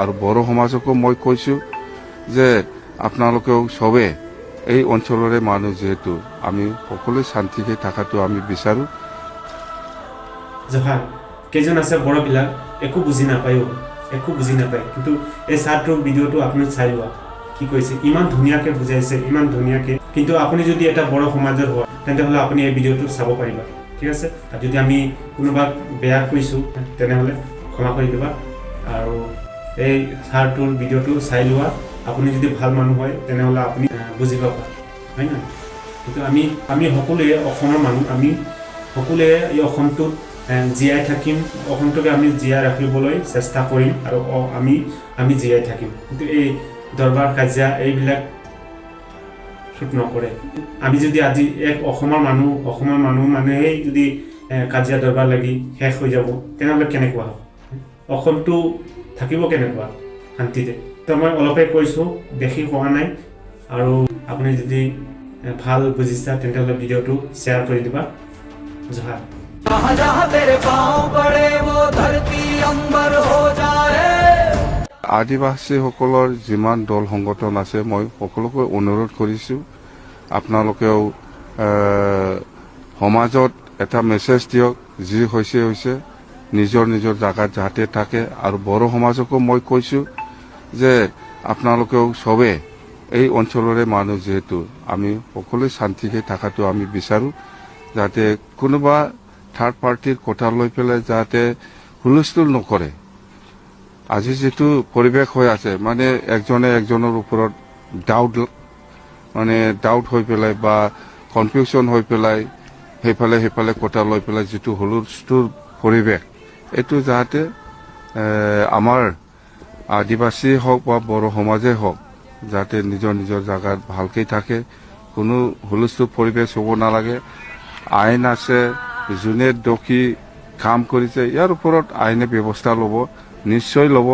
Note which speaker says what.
Speaker 1: আৰু বড়ো সমাজকো মই কৈছোঁ যে আপোনালোকেও চবে এই অঞ্চলৰে মানুহ যিহেতু আমি সকলোৱে শান্তিকে থকাটো আমি বিচাৰোঁ।
Speaker 2: জহা কেইজন আছে বড়োবিলাক একো বুজি নাপায়ো, একো বুজি নাপায়, কিন্তু এই ছাত্ৰৰ ভিডিঅ'টো আপুনি চাই লোৱা কি কৈছে, ইমান ধুনীয়াকৈ বুজাইছে, ইমান ধুনীয়াকৈ। কিন্তু আপুনি যদি এটা বড়ো সমাজৰ হয় তেন্তে আপুনি এই ভিডিঅ'টো চাব পাৰিবা, ঠিক আছে। আৰু যদি আমি কোনোবা বেয়া কৈছোঁ তেনেহ'লে ক্ষমা কৰি দিবা। আৰু এই ছাৰটোৰ ভিডিঅ'টো চাই লোৱা, আপুনি যদি ভাল মানুহ হয় তেনেহ'লে আপুনি বুজি পাবা, হয় নহয়? কিন্তু আমি সকলোৱে অসমৰ মানুহ, আমি সকলোৱে এই অসমটোত জীয়াই থাকিম, অসমটোকে আমি জীয়াই ৰাখিবলৈ চেষ্টা কৰিম আৰু আমি জীয়াই থাকিম। কিন্তু এই দৰবাৰ কাজিয়া এইবিলাক শ্বুট নকৰে। আমি যদি আজি এক অসমৰ মানুহ মানুহেই যদি কাজিয়া দৰবাৰ লাগি শেষ হৈ যাব তেনেহ'লে কেনেকুৱা হ'ব? অসমটো থাকিব কেনেকুৱা শান্তিতে? তো মই অলপে কৈছোঁ, বেছি কোৱা নাই। আৰু আপুনি যদি ভাল বুজিছা তেন্তে ভিডিঅ'টো শ্বেয়াৰ কৰি দিবা। জহা
Speaker 1: আদিবাসীসকলৰ যিমান দল সংগঠন আছে মই সকলোকে অনুৰোধ কৰিছোঁ, আপোনালোকেও সমাজত এটা মেছেজ দিয়ক, যি হৈছে নিজৰ জাগাত যাতে থাকে। আৰু বড়ো সমাজকো মই কৈছোঁ যে আপোনালোকেও চবে এই অঞ্চলৰে মানুহ যিহেতু আমি সকলোৱে শান্তিকে থকাটো আমি বিচাৰোঁ, যাতে কোনোবা থাৰ্ড পাৰ্টিৰ কথা লৈ পেলাই যাতে হুলস্থুল নকৰে। আজি যিটো পৰিৱেশ হৈ আছে, মানে একজনে একজনৰ ওপৰত ডাউট হৈ পেলাই বা কনফিউশ্যন হৈ পেলাই সেইফালে কথা লৈ পেলাই যিটো হুলস্থুল পৰিৱেশ, এইটো যাতে আমাৰ আদিবাসী হওক বা বড়ো সমাজে হওক যাতে নিজৰ জাগাত ভালকৈ থাকে, কোনো হুলস্থুল পৰিৱেশ হ'ব নালাগে। আইন আছে, যোনে দোষী কাম কৰিছে ইয়াৰ ওপৰত আইনে ব্যৱস্থা ল'ব, নিশ্চয় ল'ব।